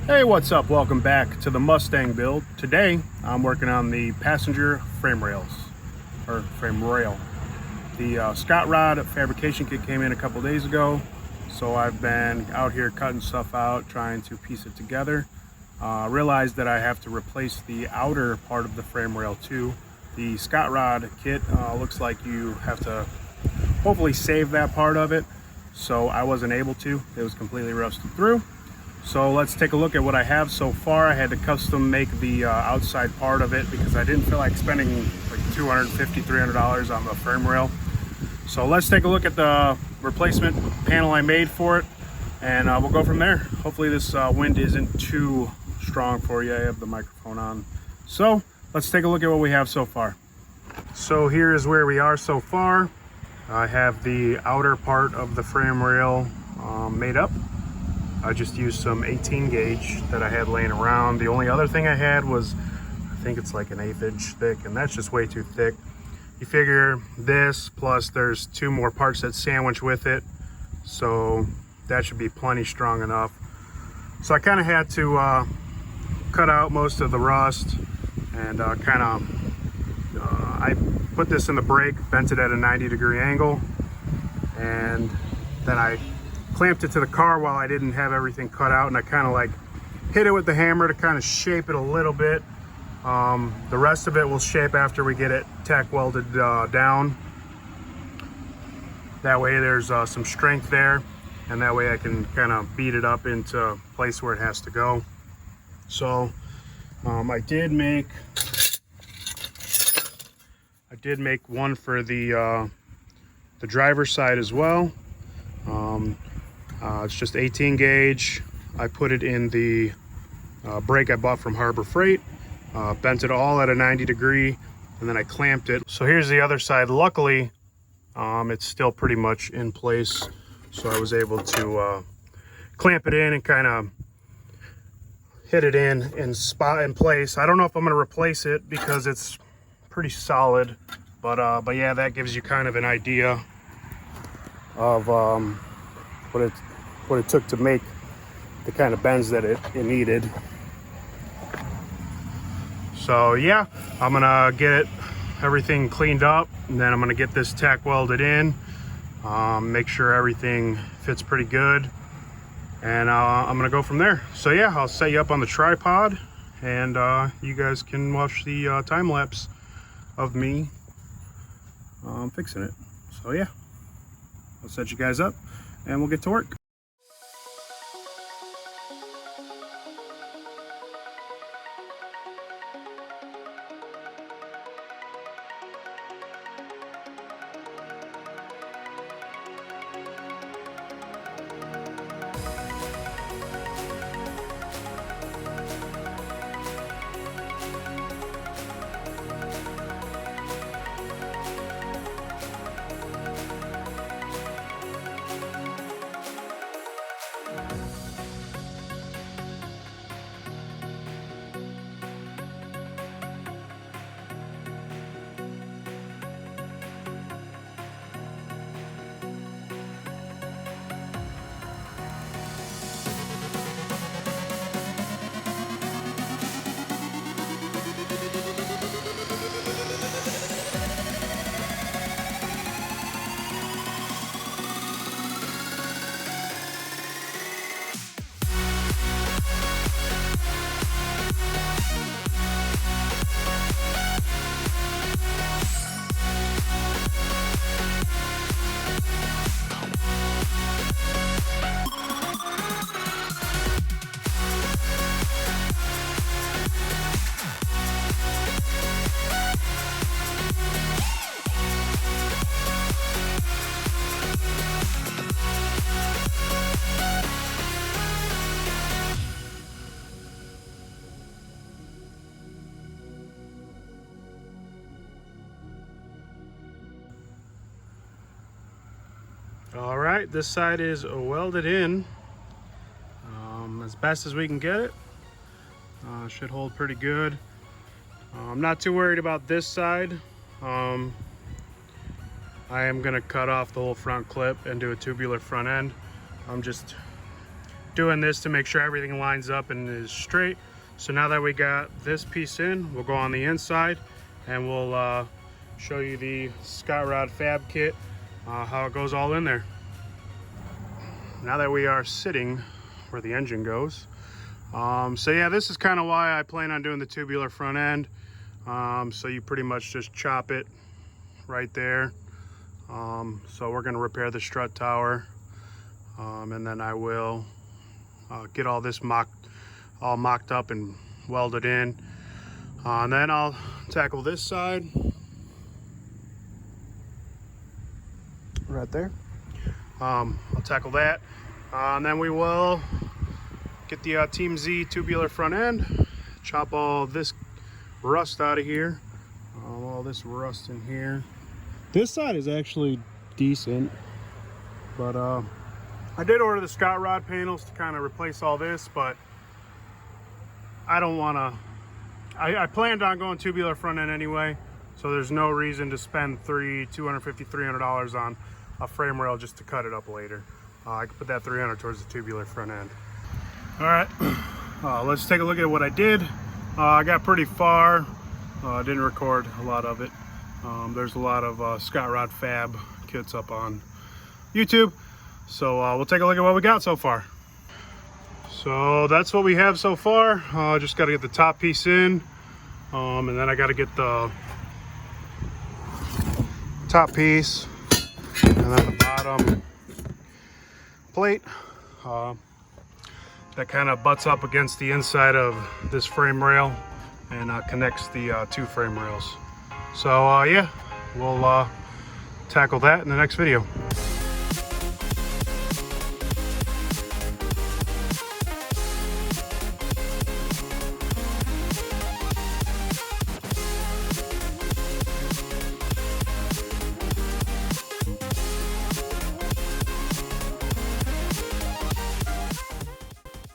Hey, what's up? Welcome back to the Mustang build. Today I'm working on the passenger frame rails, or frame rail. The Scott Rod fabrication kit came in a couple days ago, so I've been out here cutting stuff out, trying to piece it together. Realized that I have to replace the outer part of the frame rail too. The Scott Rod kit looks like you have to hopefully save that part of it, so I wasn't able to. It was completely rusted through. So let's take a look at what I have so far. I had to custom make the outside part of it because I didn't feel like spending like $250, $300 on the frame rail. So let's take a look at the replacement panel I made for it, and we'll go from there. Hopefully this wind isn't too strong for you. I have the microphone on. So let's take a look at what we have so far. So here's where we are so far. I have the outer part of the frame rail made up. I just used some 18 gauge that I had laying around. The only other thing I had was, I think it's like an 1/8 inch thick, and that's just way too thick. You figure this, plus there's 2 more parts that sandwich with it, so that should be plenty strong enough. So I kind of had to cut out most of the rust, and I put this in the brake, bent it at a 90-degree angle, and then I clamped it to the car while I didn't have everything cut out, and I kind of like hit it with the hammer to kind of shape it a little bit. The rest of it will shape after we get it tack welded down. That way there's some strength there, and that way I can kind of beat it up into place where it has to go. So I did make one for the driver's side as well. It's just 18 gauge. I put it in the brake I bought from Harbor Freight, bent it all at a 90-degree, and then I clamped it. So here's the other side. Luckily, it's still pretty much in place, so I was able to clamp it in and kind of hit it in spot in place. I don't know if I'm going to replace it because it's pretty solid, but yeah, that gives you kind of an idea of what it took to make the kind of bends that it needed. So yeah, I'm gonna get everything cleaned up, and then I'm gonna get this tack welded in, make sure everything fits pretty good, and I'm gonna go from there. So yeah, I'll set you up on the tripod, and you guys can watch the time lapse of me fixing it. So yeah, I'll set you guys up and we'll get to work. All right, this side is welded in as best as we can get it. Should hold pretty good. I'm not too worried about this side. I am gonna cut off the whole front clip and do a tubular front end. I'm just doing this to make sure everything lines up and is straight. So now that we got this piece in, we'll go on the inside and we'll show you the Scott Rod Fab kit, how it goes all in there. Now that we are sitting where the engine goes, so yeah, this is kind of why I plan on doing the tubular front end. So you pretty much just chop it right there. So we're going to repair the strut tower, and then I will get all this all mocked up and welded in. And then I'll tackle this side right there. I'll tackle that, and then we will get the Team Z tubular front end, chop all this rust out of here, all this rust in here. This side is actually decent, but I did order the Scott Rod panels to kind of replace all this, but I don't want to. I planned on going tubular front end anyway, so there's no reason to spend $250, $300 on a frame rail just to cut it up later. I could put that $300 towards the tubular front end. All right, let's take a look at what I did. I got pretty far. I didn't record a lot of it. There's a lot of Scott Rod Fab kits up on YouTube, so we'll take a look at what we got so far. So that's what we have so far. Just got to get the top piece in, and then I got to get the top piece and then the bottom plate that kind of butts up against the inside of this frame rail and connects the two frame rails. So yeah, we'll tackle that in the next video.